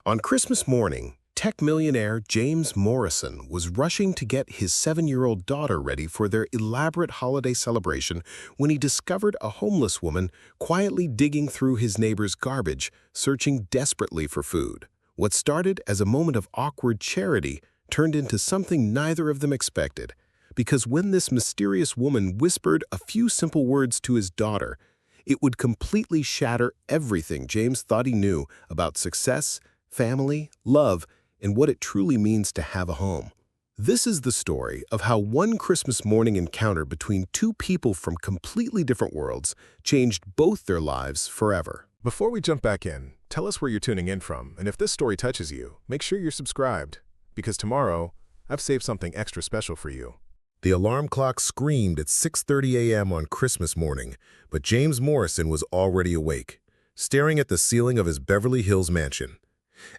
On Christmas morning, tech millionaire James Morrison was rushing to get his 7-year-old daughter ready for their elaborate holiday celebration when he discovered a homeless woman quietly digging through his neighbor's garbage, searching desperately for food. What started as a moment of awkward charity turned into something neither of them expected, because when this mysterious woman whispered a few simple words to his daughter, it would completely shatter everything James thought he knew about success, family, love, and what it truly means to have a home. This is the story of how one Christmas morning encounter between two people from completely different worlds changed both their lives forever. Before we jump back in, tell us where you're tuning in from, and if this story touches you, make sure you're subscribed, because tomorrow, I've saved something extra special for you. The alarm clock screamed at 6:30 a.m. on Christmas morning, but James Morrison was already awake, staring at the ceiling of his Beverly Hills mansion.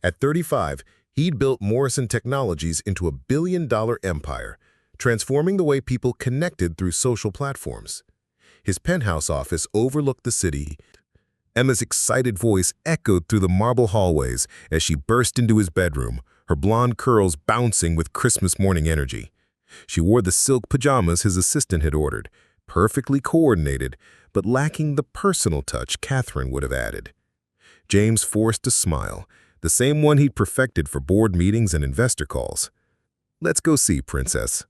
At 35, he'd built Morrison Technologies into a billion-dollar empire, transforming the way people connected through social platforms. His penthouse office overlooked the city. Emma's excited voice echoed through the marble hallways as she burst into his bedroom, her blonde curls bouncing with Christmas morning energy. She wore the silk pajamas his assistant had ordered, perfectly coordinated, but lacking the personal touch Catherine would have added. James forced a smile, the same one he'd perfected for board meetings and investor calls. "Let's go see, Princess."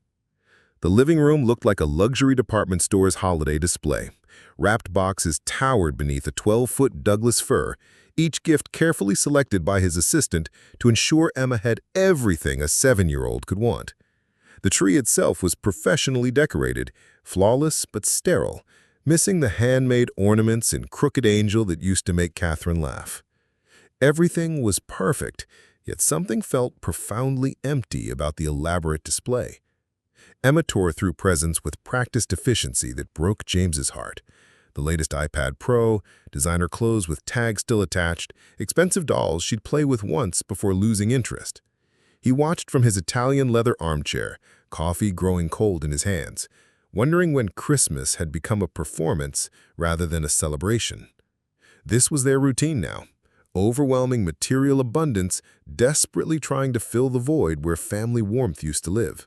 The living room looked like a luxury department store's holiday display. Wrapped boxes towered beneath a 12-foot Douglas fir, each gift carefully selected by his assistant to ensure Emma had everything a 7-year-old could want. The tree itself was professionally decorated, flawless but sterile, missing the handmade ornaments and crooked angel that used to make Catherine laugh. Everything was perfect, yet something felt profoundly empty about the elaborate display. Emma tore through presents with practiced efficiency that broke James's heart. The latest iPad Pro, designer clothes with tags still attached, expensive dolls she'd play with once before losing interest. He watched from his Italian leather armchair, coffee growing cold in his hands, wondering when Christmas had become a performance rather than a celebration. This was their routine now. Overwhelming material abundance, desperately trying to fill the void where family warmth used to live.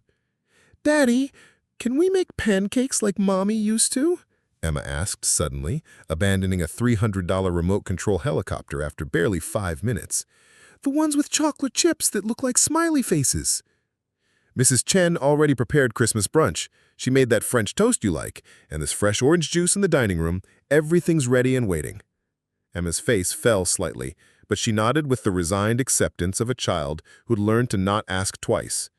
"Daddy, can we make pancakes like Mommy used to?" Emma asked suddenly, abandoning a $300 remote control helicopter after barely 5 minutes. "The ones with chocolate chips that look like smiley faces." "Mrs. Chen already prepared Christmas brunch. She made that French toast you like, and this fresh orange juice in the dining room. Everything's ready and waiting." Emma's face fell slightly, but she nodded with the resigned acceptance of a child who'd learned to not ask twice.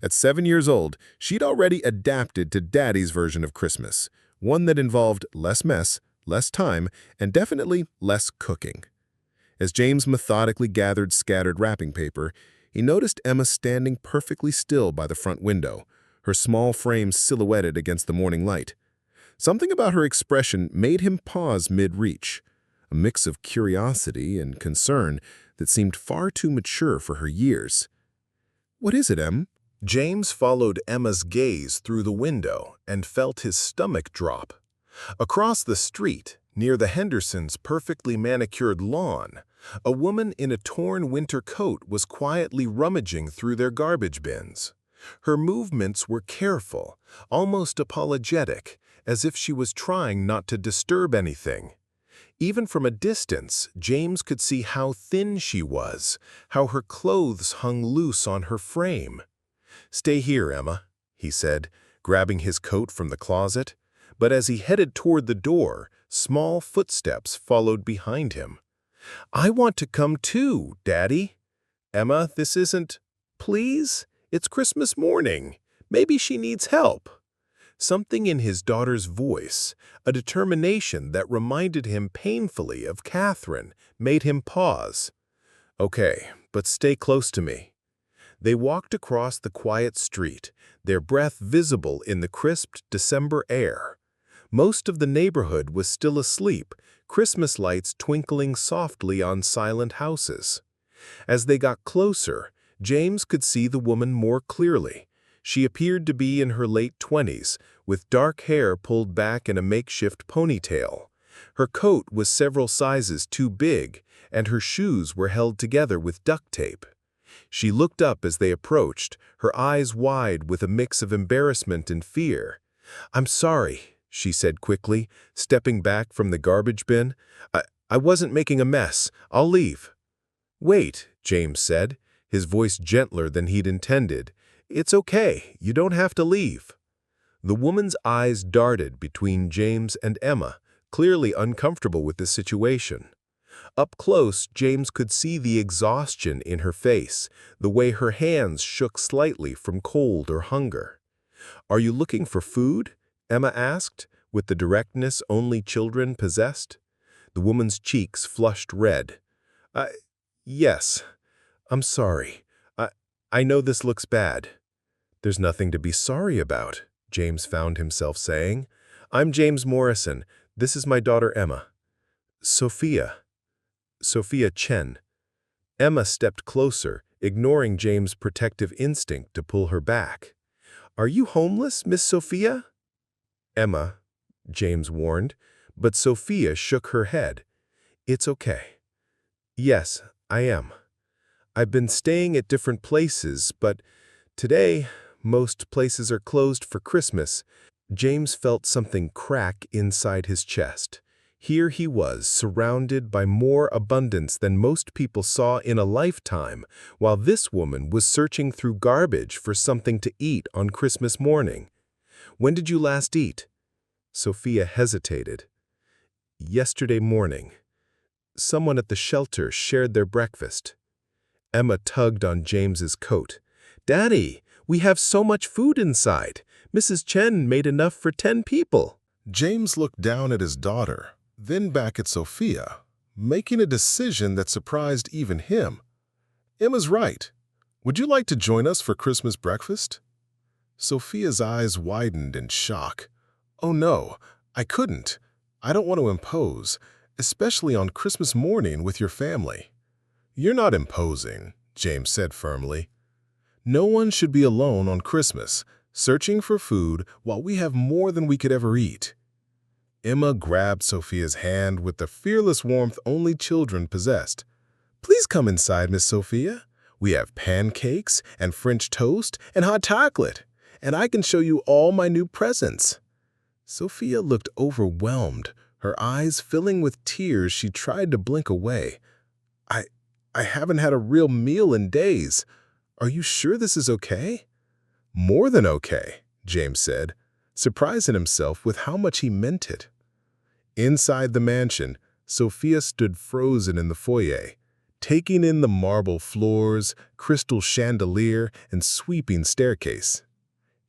At 7 years old, she'd already adapted to Daddy's version of Christmas, one that involved less mess, less time, and definitely less cooking. As James methodically gathered scattered wrapping paper, he noticed Emma standing perfectly still by the front window, her small frame silhouetted against the morning light. Something about her expression made him pause mid-reach, a mix of curiosity and concern that seemed far too mature for her years. "What is it, Em?" James followed Emma's gaze through the window and felt his stomach drop. Across the street, near the Hendersons' perfectly manicured lawn, a woman in a torn winter coat was quietly rummaging through their garbage bins. Her movements were careful, almost apologetic, as if she was trying not to disturb anything. Even from a distance, James could see how thin she was, how her clothes hung loose on her frame. "Stay here, Emma," he said, grabbing his coat from the closet. But as he headed toward the door, small footsteps followed behind him. "I want to come too, Daddy." "Emma, this isn't... Please? It's Christmas morning. Maybe she needs help." Something in his daughter's voice, a determination that reminded him painfully of Catherine, made him pause. "Okay, but stay close to me." They walked across the quiet street, their breath visible in the crisp December air. Most of the neighborhood was still asleep, Christmas lights twinkling softly on silent houses. As they got closer, James could see the woman more clearly. She appeared to be in her late 20s, with dark hair pulled back in a makeshift ponytail. Her coat was several sizes too big, and her shoes were held together with duct tape. She looked up as they approached, her eyes wide with a mix of embarrassment and fear. "I'm sorry," she said quickly, stepping back from the garbage bin. I wasn't making a mess. I'll leave." "Wait," James said, his voice gentler than he'd intended. "It's okay. You don't have to leave." The woman's eyes darted between James and Emma, clearly uncomfortable with the situation. Up close, James could see the exhaustion in her face, the way her hands shook slightly from cold or hunger. "Are you looking for food?" Emma asked, with the directness only children possessed. The woman's cheeks flushed red. Yes. I'm sorry. I know this looks bad." "There's nothing to be sorry about," James found himself saying. "I'm James Morrison. This is my daughter Emma." Sophia Chen." Emma stepped closer, ignoring James' protective instinct to pull her back. "Are you homeless, Miss Sophia?" "Emma," James warned, but Sophia shook her head. "It's okay." "Yes, I am. I've been staying at different places, but today, most places are closed for Christmas." James felt something crack inside his chest. Here he was, surrounded by more abundance than most people saw in a lifetime, while this woman was searching through garbage for something to eat on Christmas morning. "When did you last eat?" Sophia hesitated. "Yesterday morning. Someone at the shelter shared their breakfast." Emma tugged on James's coat. "Daddy, we have so much food inside. Mrs. Chen made enough for 10 people. James looked down at his daughter, then back at Sophia, making a decision that surprised even him. "Emma's right. Would you like to join us for Christmas breakfast?" Sophia's eyes widened in shock. "Oh no, I couldn't. I don't want to impose, especially on Christmas morning with your family." "You're not imposing," James said firmly. "No one should be alone on Christmas, searching for food while we have more than we could ever eat." Emma grabbed Sophia's hand with the fearless warmth only children possessed. "Please come inside, Miss Sophia. We have pancakes and French toast and hot chocolate, and I can show you all my new presents." Sophia looked overwhelmed, her eyes filling with tears. She tried to blink away. I haven't had a real meal in days. Are you sure this is okay?" "More than okay," James said, surprising himself with how much he meant it. Inside the mansion, Sophia stood frozen in the foyer, taking in the marble floors, crystal chandelier, and sweeping staircase.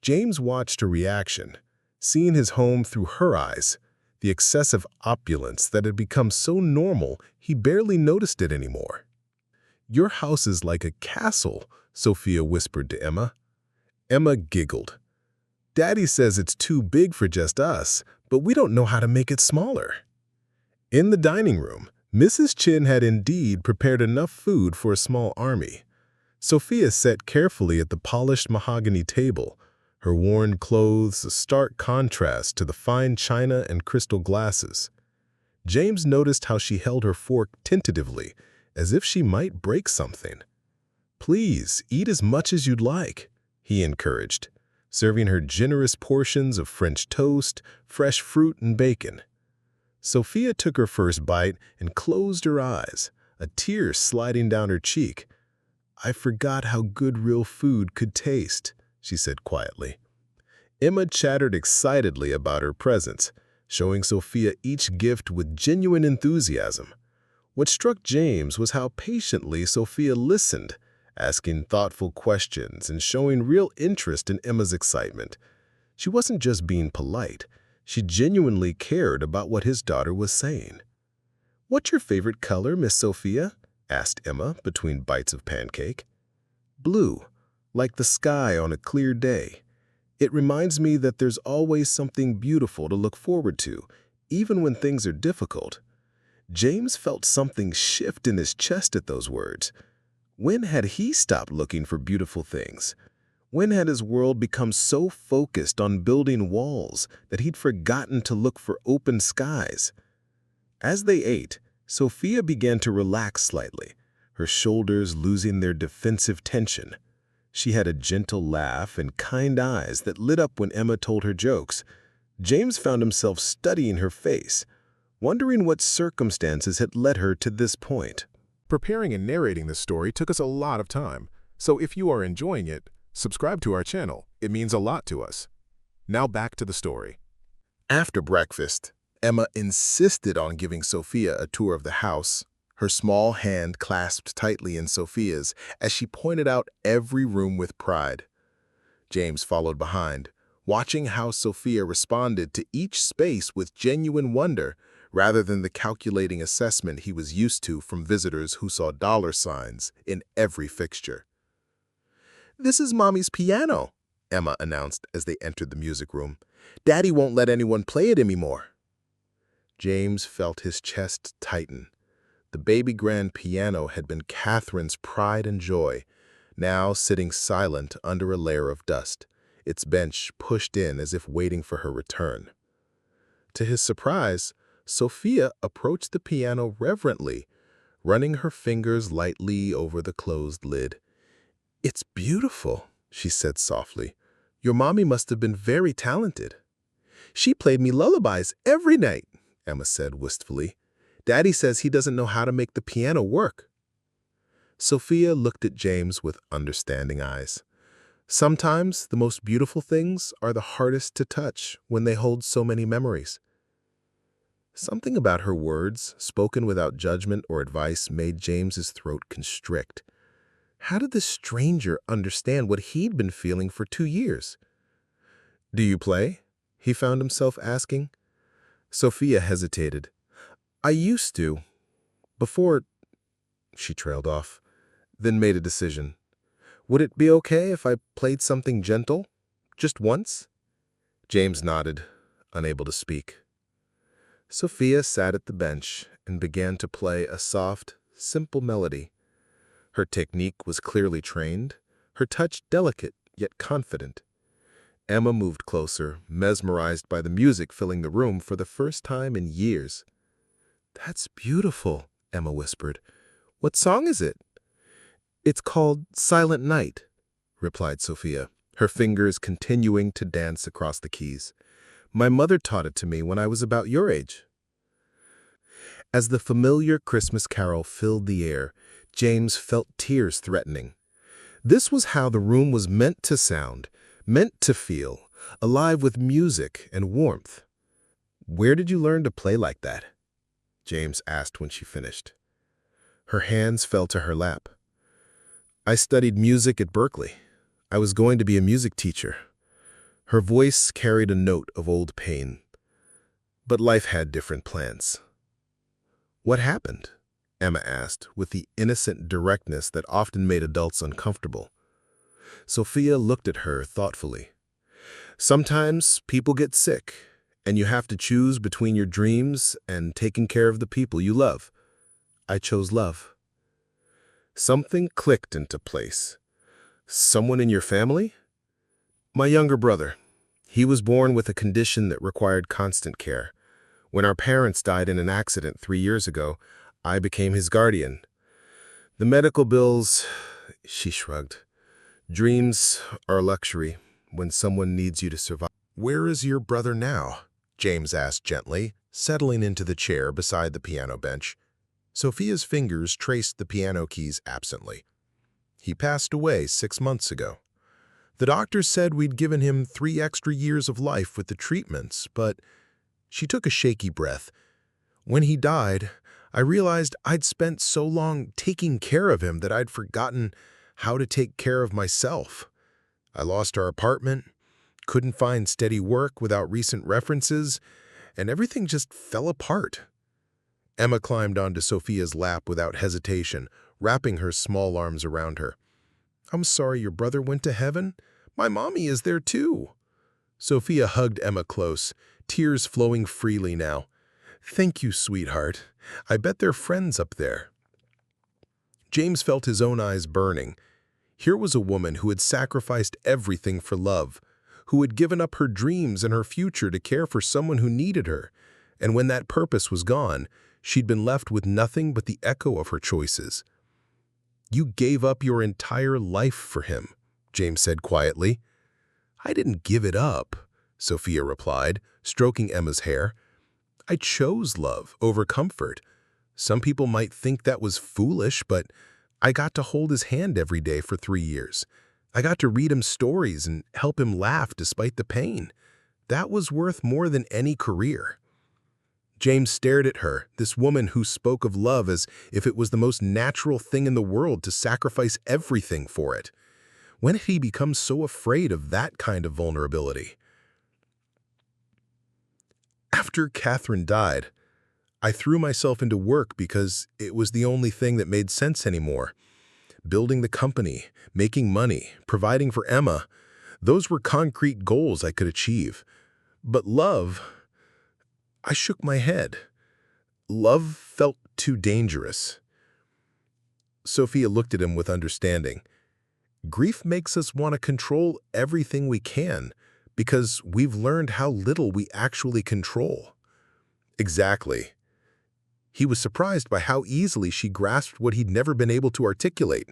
James watched her reaction, seeing his home through her eyes, the excessive opulence that had become so normal he barely noticed it anymore. "Your house is like a castle," Sophia whispered to Emma. Emma giggled. "Daddy says it's too big for just us, but we don't know how to make it smaller." In the dining room, Mrs. Chen had indeed prepared enough food for a small army. Sophia sat carefully at the polished mahogany table, her worn clothes a stark contrast to the fine china and crystal glasses. James noticed how she held her fork tentatively, as if she might break something. "Please, eat as much as you'd like," he encouraged, serving her generous portions of French toast, fresh fruit, and bacon. Sophia took her first bite and closed her eyes, a tear sliding down her cheek. "I forgot how good real food could taste," she said quietly. Emma chattered excitedly about her presents, showing Sophia each gift with genuine enthusiasm. What struck James was how patiently Sophia listened, asking thoughtful questions and showing real interest in Emma's excitement. She wasn't just being polite. She genuinely cared about what his daughter was saying. "What's your favorite color, Miss Sophia?" asked Emma between bites of pancake. "Blue, like the sky on a clear day. It reminds me that there's always something beautiful to look forward to, even when things are difficult." James felt something shift in his chest at those words. When had he stopped looking for beautiful things? When had his world become so focused on building walls that he'd forgotten to look for open skies? As they ate, Sophia began to relax slightly, her shoulders losing their defensive tension. She had a gentle laugh and kind eyes that lit up when Emma told her jokes. James found himself studying her face, wondering what circumstances had led her to this point. Preparing and narrating this story took us a lot of time, so if you are enjoying it, subscribe to our channel. It means a lot to us. Now back to the story. After breakfast, Emma insisted on giving Sophia a tour of the house, her small hand clasped tightly in Sophia's as she pointed out every room with pride. James followed behind, watching how Sophia responded to each space with genuine wonder rather than the calculating assessment he was used to from visitors who saw dollar signs in every fixture. "This is Mommy's piano," Emma announced as they entered the music room. "Daddy won't let anyone play it anymore." James felt his chest tighten. The baby grand piano had been Catherine's pride and joy, now sitting silent under a layer of dust, its bench pushed in as if waiting for her return. To his surprise, Sophia approached the piano reverently, running her fingers lightly over the closed lid. "It's beautiful," she said softly. "Your mommy must have been very talented." "She played me lullabies every night," Emma said wistfully. "Daddy says he doesn't know how to make the piano work." Sophia looked at James with understanding eyes. Sometimes the most beautiful things are the hardest to touch when they hold so many memories. Something about her words, spoken without judgment or advice, made James's throat constrict. How did this stranger understand what he'd been feeling for 2 years? "Do you play?" he found himself asking. Sophia hesitated. "I used to. Before—" she trailed off, then made a decision. "Would it be okay if I played something gentle? Just once?" James nodded, unable to speak. Sophia sat at the bench and began to play a soft, simple melody. Her technique was clearly trained, her touch delicate yet confident. Emma moved closer, mesmerized by the music filling the room for the first time in years. "That's beautiful," Emma whispered. "What song is it?" "It's called Silent Night," replied Sophia, her fingers continuing to dance across the keys. "My mother taught it to me when I was about your age." As the familiar Christmas carol filled the air, James felt tears threatening. This was how the room was meant to sound, meant to feel, alive with music and warmth. "Where did you learn to play like that?" James asked when she finished. Her hands fell to her lap. "I studied music at Berkeley. I was going to be a music teacher." Her voice carried a note of old pain. But life had different plans. "What happened?" Emma asked, with the innocent directness that often made adults uncomfortable. Sophia looked at her thoughtfully. "Sometimes people get sick, and you have to choose between your dreams and taking care of the people you love. I chose love." Something clicked into place. "Someone in your family?" "My younger brother. He was born with a condition that required constant care. When our parents died in an accident 3 years ago, I became his guardian. The medical bills," she shrugged. "Dreams are a luxury when someone needs you to survive." "Where is your brother now?" James asked gently, settling into the chair beside the piano bench. Sophia's fingers traced the piano keys absently. "He passed away 6 months ago. The doctors said we'd given him 3 extra years of life with the treatments, but—" She took a shaky breath. "When he died, I realized I'd spent so long taking care of him that I'd forgotten how to take care of myself. I lost our apartment, couldn't find steady work without recent references, and everything just fell apart." Emma climbed onto Sophia's lap without hesitation, wrapping her small arms around her. "I'm sorry your brother went to heaven. My mommy is there too." Sophia hugged Emma close, tears flowing freely now. "Thank you, sweetheart. I bet they're friends up there." James felt his own eyes burning. Here was a woman who had sacrificed everything for love, who had given up her dreams and her future to care for someone who needed her, and when that purpose was gone, She'd been left with nothing but the echo of her choices. "You gave up your entire life for him," James said quietly. "I didn't give it up," Sophia replied, stroking Emma's hair. "I chose love over comfort. Some people might think that was foolish, but I got to hold his hand every day for 3 years. I got to read him stories and help him laugh despite the pain. That was worth more than any career." James stared at her, this woman who spoke of love as if it was the most natural thing in the world to sacrifice everything for it. When had he become so afraid of that kind of vulnerability? After Catherine died, I threw myself into work because it was the only thing that made sense anymore. Building the company, making money, providing for Emma, those were concrete goals I could achieve. But love, I shook my head. Love felt too dangerous. Sophia looked at him with understanding. Grief makes us want to control everything we can because we've learned how little we actually control. Exactly. He was surprised by how easily she grasped what he'd never been able to articulate.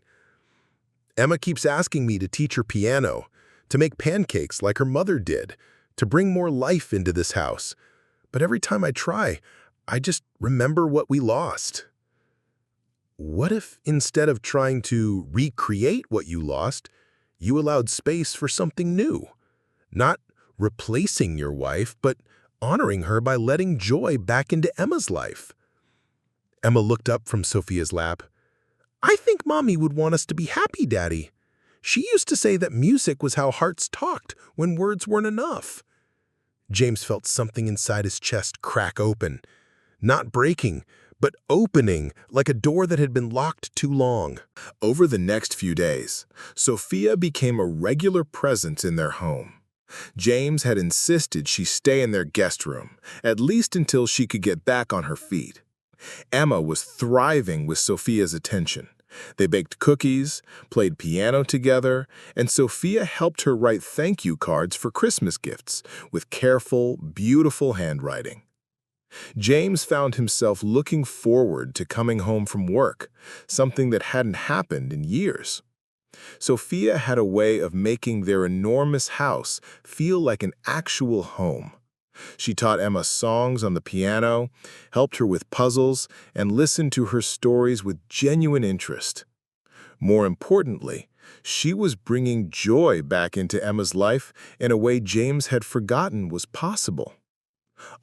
"Emma keeps asking me to teach her piano, to make pancakes like her mother did, to bring more life into this house. But every time I try, I just remember what we lost." What if instead of trying to recreate what you lost, you allowed space for something new? Not replacing your wife, but honoring her by letting joy back into Emma's life. Emma looked up from Sophia's lap. "I think Mommy would want us to be happy, Daddy. She used to say that music was how hearts talked when words weren't enough." James felt something inside his chest crack open. Not breaking, but opening like a door that had been locked too long. Over the next few days, Sophia became a regular presence in their home. James had insisted she stay in their guest room, at least until she could get back on her feet. Emma was thriving with Sophia's attention. They baked cookies, played piano together, and Sophia helped her write thank you cards for Christmas gifts with careful, beautiful handwriting. James found himself looking forward to coming home from work, something that hadn't happened in years. Sophia had a way of making their enormous house feel like an actual home. She taught Emma songs on the piano, helped her with puzzles, and listened to her stories with genuine interest. More importantly, she was bringing joy back into Emma's life in a way James had forgotten was possible.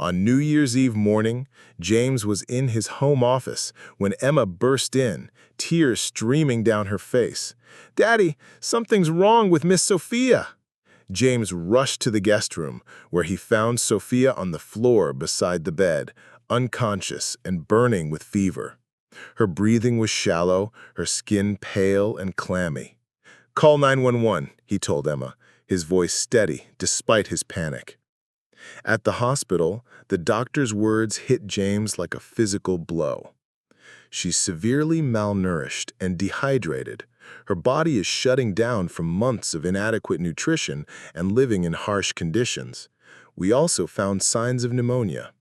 On New Year's Eve morning, James was in his home office when Emma burst in, tears streaming down her face. "Daddy, something's wrong with Miss Sophia." James rushed to the guest room, where he found Sophia on the floor beside the bed, unconscious and burning with fever. Her breathing was shallow, her skin pale and clammy. "Call 911, he told Emma, his voice steady despite his panic. At the hospital, the doctor's words hit James like a physical blow. "She's severely malnourished and dehydrated. Her body is shutting down from months of inadequate nutrition and living in harsh conditions. We also found signs of pneumonia."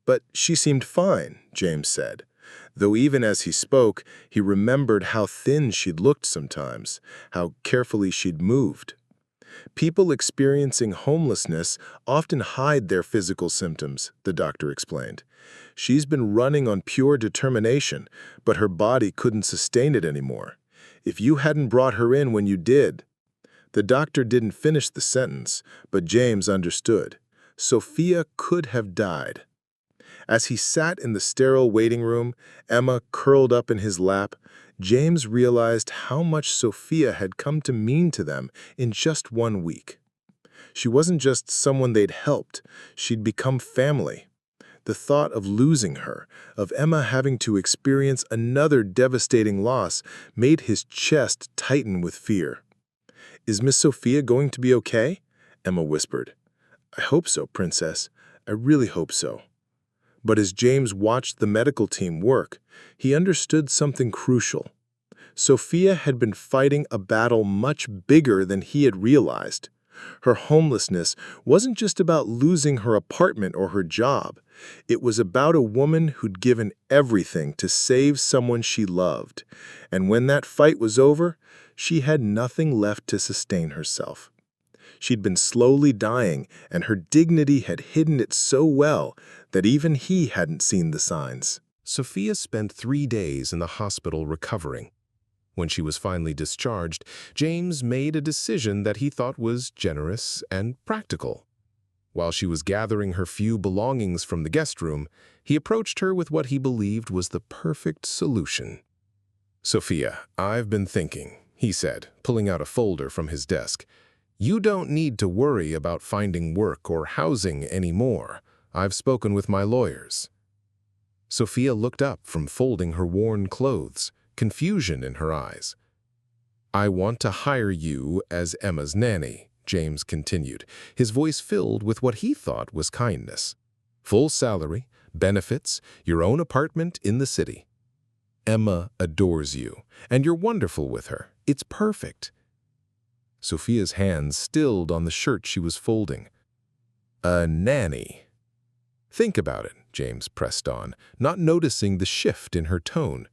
"But she seemed fine," James said, though even as he spoke, he remembered how thin she'd looked sometimes, how carefully she'd moved. People experiencing homelessness often hide their physical symptoms, the doctor explained. She's been running on pure determination, but her body couldn't sustain it anymore. If you hadn't brought her in when you did. The doctor didn't finish the sentence, but James understood. Sophia could have died. As he sat in the sterile waiting room, Emma curled up in his lap, James realized how much Sophia had come to mean to them in just 1 week. She wasn't just someone they'd helped, she'd become family. The thought of losing her, of Emma having to experience another devastating loss, made his chest tighten with fear. "Is Miss Sophia going to be okay?" Emma whispered. "I hope so, Princess. I really hope so." But as James watched the medical team work, he understood something crucial. Sophia had been fighting a battle much bigger than he had realized. Her homelessness wasn't just about losing her apartment or her job. It was about a woman who'd given everything to save someone she loved. And when that fight was over, she had nothing left to sustain herself. She'd been slowly dying, and her dignity had hidden it so well that even he hadn't seen the signs. Sophia spent 3 days in the hospital recovering. When she was finally discharged, James made a decision that he thought was generous and practical. While she was gathering her few belongings from the guest room, he approached her with what he believed was the perfect solution. "Sophia, I've been thinking," he said, pulling out a folder from his desk. "You don't need to worry about finding work or housing anymore. I've spoken with my lawyers." Sophia looked up from folding her worn clothes, confusion in her eyes. "I want to hire you as Emma's nanny," James continued, his voice filled with what he thought was kindness. "Full salary, benefits, your own apartment in the city. Emma adores you, and you're wonderful with her. It's perfect." Sophia's hands stilled on the shirt she was folding. "A nanny." "Think about it," James pressed on, not noticing the shift in her tone.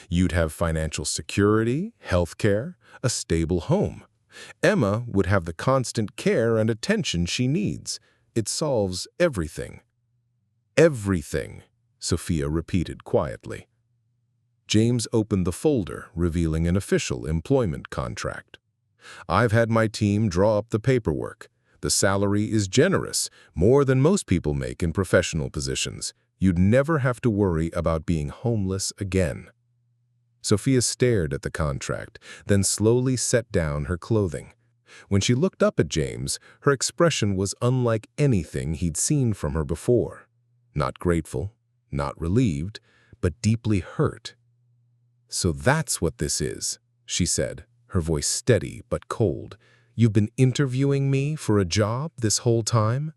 "You'd have financial security, health care, a stable home. Emma would have the constant care and attention she needs. It solves everything." "Everything," Sophia repeated quietly. James opened the folder, revealing an official employment contract. "I've had my team draw up the paperwork. The salary is generous, more than most people make in professional positions. You'd never have to worry about being homeless again." Sophia stared at the contract, then slowly set down her clothing. When she looked up at James, her expression was unlike anything he'd seen from her before. Not grateful, not relieved, but deeply hurt. "So that's what this is," she said, her voice steady but cold. "You've been interviewing me for a job this whole time?"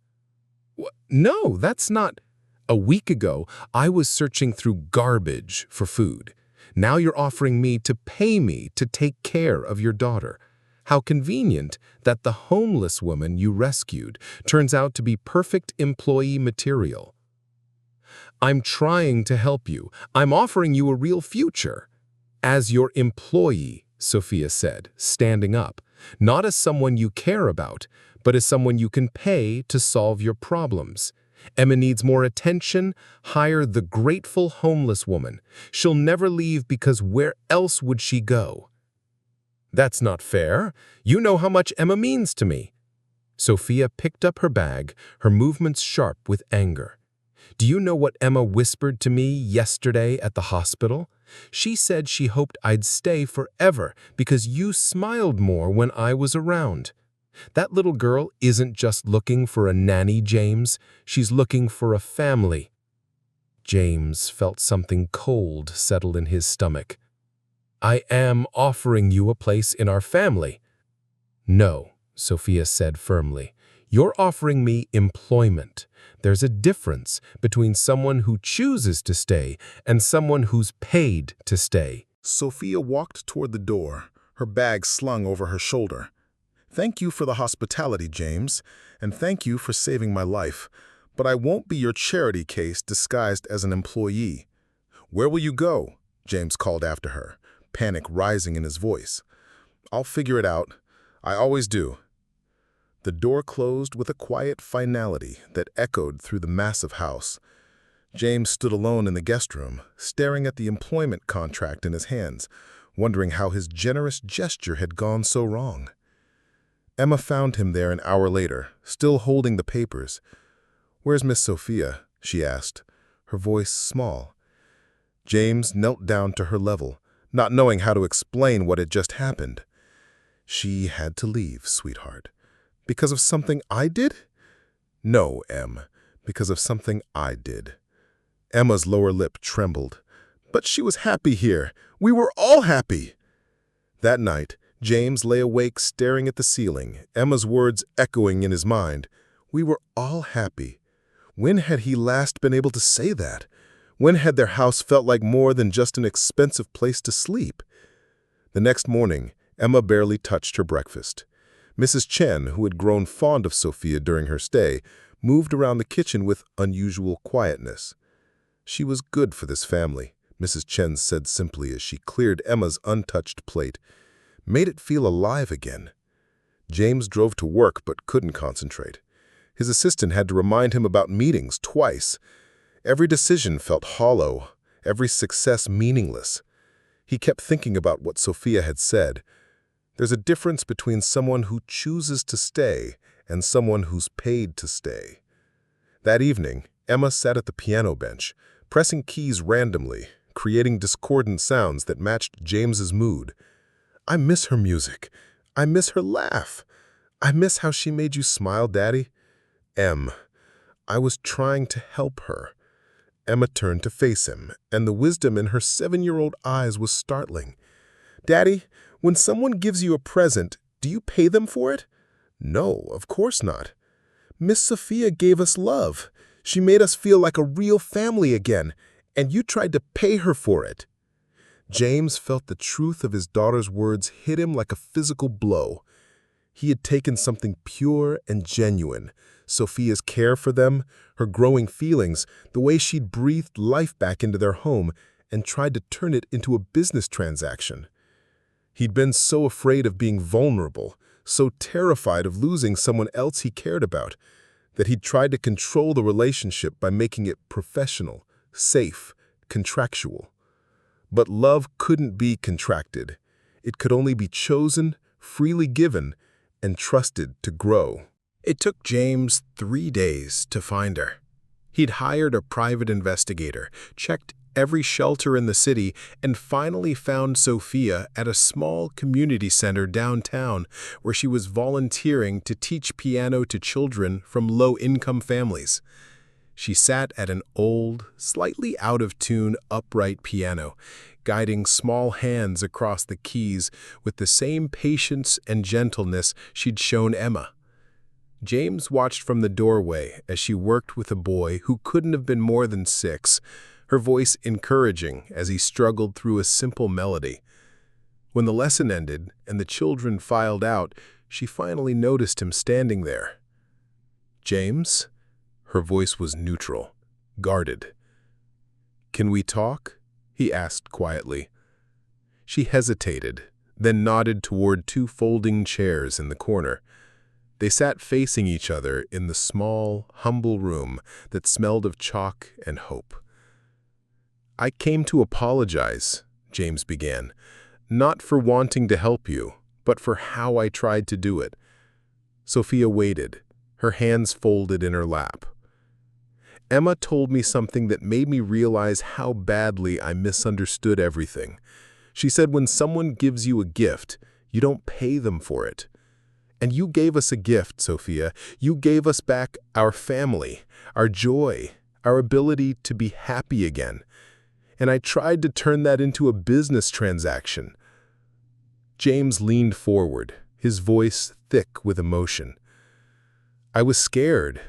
"No, that's not—" "A week ago, I was searching through garbage for food. Now you're offering me to pay me to take care of your daughter. How convenient that the homeless woman you rescued turns out to be perfect employee material." "I'm trying to help you. I'm offering you a real future." "As your employee," Sophia said, standing up, "not as someone you care about, but as someone you can pay to solve your problems. Emma needs more attention. Hire the grateful homeless woman. She'll never leave because where else would she go?" "That's not fair. You know how much Emma means to me." Sophia picked up her bag, her movements sharp with anger. "Do you know what Emma whispered to me yesterday at the hospital? She said she hoped I'd stay forever because you smiled more when I was around. That little girl isn't just looking for a nanny, James. She's looking for a family." James felt something cold settle in his stomach. "I am offering you a place in our family." "No," Sophia said firmly. "You're offering me employment. There's a difference between someone who chooses to stay and someone who's paid to stay." Sophia walked toward the door, her bag slung over her shoulder. "Thank you for the hospitality, James, and thank you for saving my life, but I won't be your charity case disguised as an employee." "Where will you go?" James called after her, panic rising in his voice. "I'll figure it out. I always do." The door closed with a quiet finality that echoed through the massive house. James stood alone in the guest room, staring at the employment contract in his hands, wondering how his generous gesture had gone so wrong. Emma found him there an hour later, still holding the papers. "Where's Miss Sophia?" she asked, her voice small. James knelt down to her level, not knowing how to explain what had just happened. "She had to leave, sweetheart. Because of something I did?" "No, Em, because of something I did." Emma's lower lip trembled. "But she was happy here. We were all happy." That night, James lay awake staring at the ceiling, Emma's words echoing in his mind. We were all happy. When had he last been able to say that? When had their house felt like more than just an expensive place to sleep? The next morning, Emma barely touched her breakfast. Mrs. Chen, who had grown fond of Sophia during her stay, moved around the kitchen with unusual quietness. "She was good for this family," Mrs. Chen said simply as she cleared Emma's untouched plate. "Made it feel alive again." James drove to work but couldn't concentrate. His assistant had to remind him about meetings twice. Every decision felt hollow, every success meaningless. He kept thinking about what Sophia had said. There's a difference between someone who chooses to stay and someone who's paid to stay. That evening, Emma sat at the piano bench, pressing keys randomly, creating discordant sounds that matched James's mood. "I miss her music. I miss her laugh. I miss how she made you smile, Daddy." I was trying to help her." Emma turned to face him, and the wisdom in her 7-year-old eyes was startling. "Daddy, when someone gives you a present, do you pay them for it?" "No, of course not." "Miss Sophia gave us love. She made us feel like a real family again, and you tried to pay her for it." James felt the truth of his daughter's words hit him like a physical blow. He had taken something pure and genuine, Sophia's care for them, her growing feelings, the way she'd breathed life back into their home, and tried to turn it into a business transaction. He'd been so afraid of being vulnerable, so terrified of losing someone else he cared about, that he'd tried to control the relationship by making it professional, safe, contractual. But love couldn't be contracted. It could only be chosen, freely given, and trusted to grow. It took James 3 days to find her. He'd hired a private investigator, checked every shelter in the city, and finally found Sophia at a small community center downtown where she was volunteering to teach piano to children from low-income families. She sat at an old, slightly out-of-tune upright piano, guiding small hands across the keys with the same patience and gentleness she'd shown Emma. James watched from the doorway as she worked with a boy who couldn't have been more than 6, her voice encouraging as he struggled through a simple melody. When the lesson ended and the children filed out, she finally noticed him standing there. "James?" Her voice was neutral, guarded. "Can we talk?" he asked quietly. She hesitated, then nodded toward 2 folding chairs in the corner. They sat facing each other in the small, humble room that smelled of chalk and hope. "I came to apologize," James began, "not for wanting to help you, but for how I tried to do it." Sophia waited, her hands folded in her lap. "Emma told me something that made me realize how badly I misunderstood everything. She said when someone gives you a gift, you don't pay them for it. And you gave us a gift, Sophia. You gave us back our family, our joy, our ability to be happy again. And I tried to turn that into a business transaction." James leaned forward, his voice thick with emotion. "I was scared,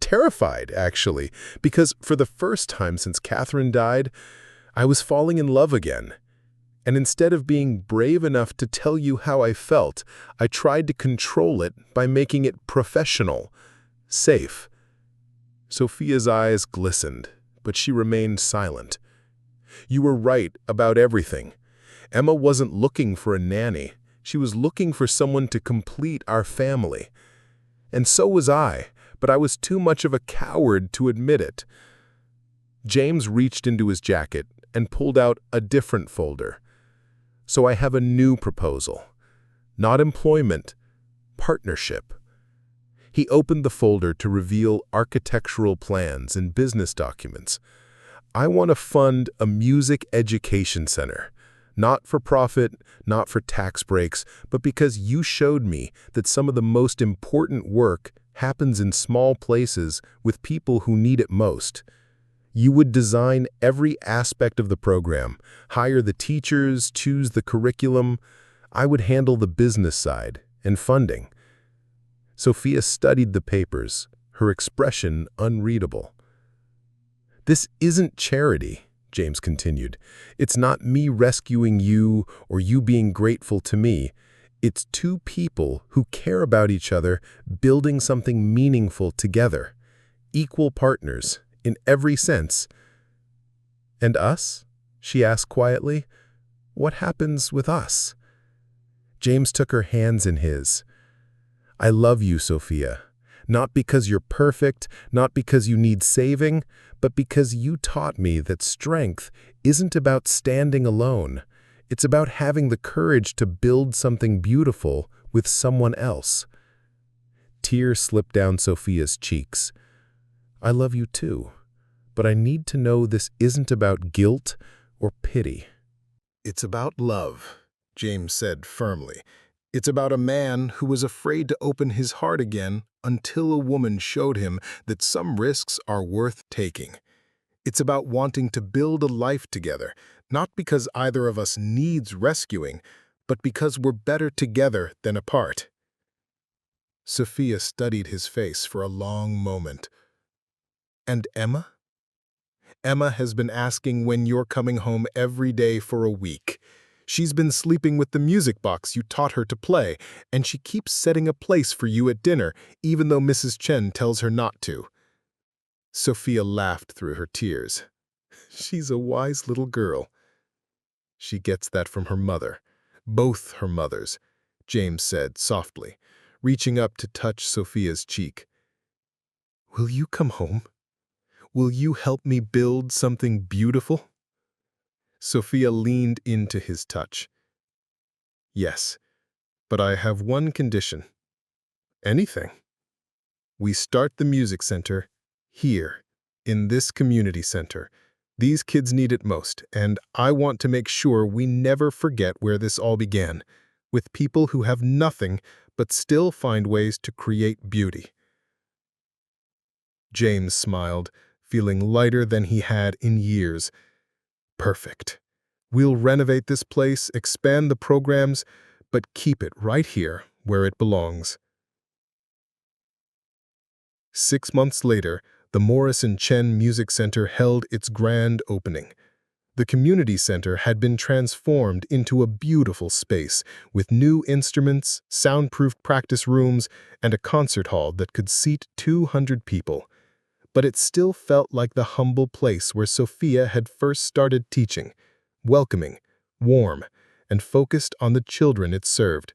terrified, actually, because for the first time since Catherine died, I was falling in love again. And instead of being brave enough to tell you how I felt, I tried to control it by making it professional, safe." Sophia's eyes glistened, but she remained silent. "You were right about everything. Emma wasn't looking for a nanny. She was looking for someone to complete our family. And so was I, but I was too much of a coward to admit it." James reached into his jacket and pulled out a different folder. "So I have a new proposal. Not employment, partnership." He opened the folder to reveal architectural plans and business documents. "I want to fund a music education center. Not for profit, not for tax breaks, but because you showed me that some of the most important work happens in small places with people who need it most. You would design every aspect of the program, hire the teachers, choose the curriculum. I would handle the business side and funding." Sophia studied the papers, her expression unreadable. "This isn't charity," James continued. "It's not me rescuing you or you being grateful to me. It's two people who care about each other building something meaningful together. Equal partners, in every sense. "And us?" she asked quietly. "What happens with us?" James took her hands in his. "I love you, Sophia. Not because you're perfect, not because you need saving, but because you taught me that strength isn't about standing alone. It's about having the courage to build something beautiful with someone else." Tears slipped down Sophia's cheeks. "I love you too, but I need to know this isn't about guilt or pity." "It's about love," James said firmly. "It's about a man who was afraid to open his heart again until a woman showed him that some risks are worth taking. It's about wanting to build a life together, not because either of us needs rescuing, but because we're better together than apart." Sophia studied his face for a long moment. "And Emma?" "Emma has been asking when you're coming home every day for a week. She's been sleeping with the music box you taught her to play, and she keeps setting a place for you at dinner, even though Mrs. Chen tells her not to." Sophia laughed through her tears. "She's a wise little girl." "She gets that from her mother. Both her mothers," James said softly, reaching up to touch Sophia's cheek. "Will you come home? Will you help me build something beautiful?" Sophia leaned into his touch. "Yes, but I have one condition." "Anything." "We start the music center here, in this community center. These kids need it most, and I want to make sure we never forget where this all began, with people who have nothing but still find ways to create beauty." James smiled, feeling lighter than he had in years. "Perfect. We'll renovate this place, expand the programs, but keep it right here where it belongs." 6 months later, the Morrison Chen Music Center held its grand opening. The community center had been transformed into a beautiful space with new instruments, soundproofed practice rooms, and a concert hall that could seat 200 people. But it still felt like the humble place where Sophia had first started teaching, welcoming, warm, and focused on the children it served.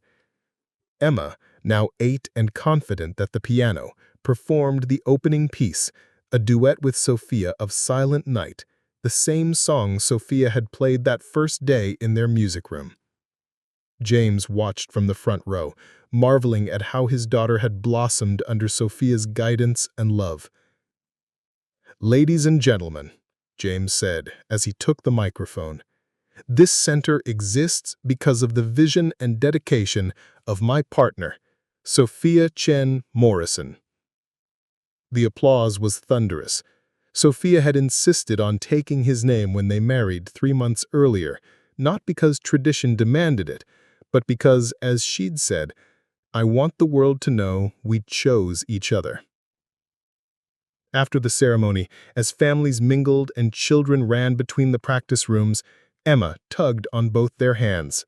Emma, now 8 and confident at the piano, performed the opening piece, a duet with Sophia of Silent Night, the same song Sophia had played that first day in their music room. James watched from the front row, marveling at how his daughter had blossomed under Sophia's guidance and love. "Ladies and gentlemen," James said as he took the microphone, "this center exists because of the vision and dedication of my partner, Sophia Chen Morrison." The applause was thunderous. Sophia had insisted on taking his name when they married 3 months earlier, not because tradition demanded it, but because, as she'd said, "I want the world to know we chose each other." After the ceremony, as families mingled and children ran between the practice rooms, Emma tugged on both their hands.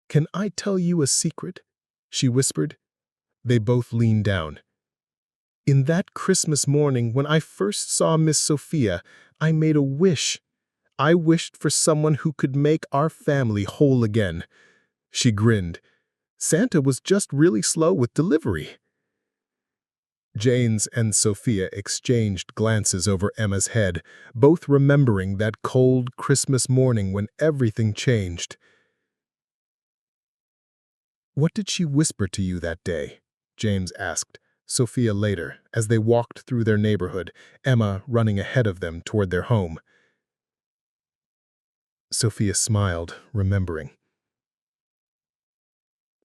"Can I tell you a secret?" she whispered. They both leaned down. "In that Christmas morning when I first saw Miss Sophia, I made a wish. I wished for someone who could make our family whole again." She grinned. "Santa was just really slow with delivery." James and Sophia exchanged glances over Emma's head, both remembering that cold Christmas morning when everything changed. "What did she whisper to you that day?" James asked Sophia later, as they walked through their neighborhood, Emma running ahead of them toward their home. Sophia smiled, remembering.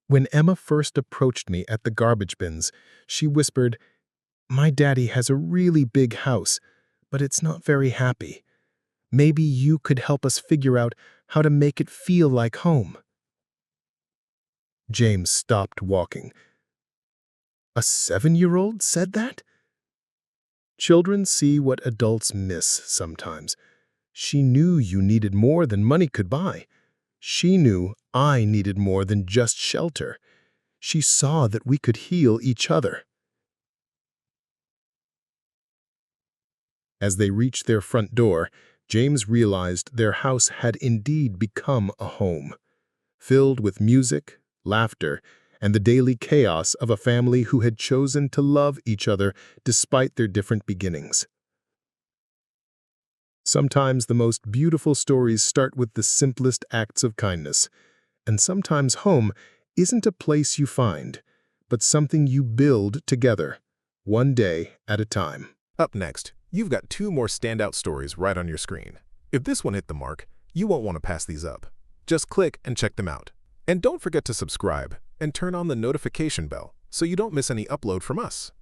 "When Emma first approached me at the garbage bins, she whispered, 'My daddy has a really big house, but it's not very happy. Maybe you could help us figure out how to make it feel like home.'" James stopped walking. "A 7-year-old said that?" Children see what adults miss sometimes. She knew you needed more than money could buy. She knew I needed more than just shelter. She saw that we could heal each other. As they reached their front door, James realized their house had indeed become a home, filled with music, laughter, and the daily chaos of a family who had chosen to love each other despite their different beginnings. Sometimes the most beautiful stories start with the simplest acts of kindness, and sometimes home isn't a place you find, but something you build together, one day at a time. Up next, you've got 2 more standout stories right on your screen. If this one hit the mark, you won't want to pass these up. Just click and check them out. And don't forget to subscribe and turn on the notification bell so you don't miss any upload from us.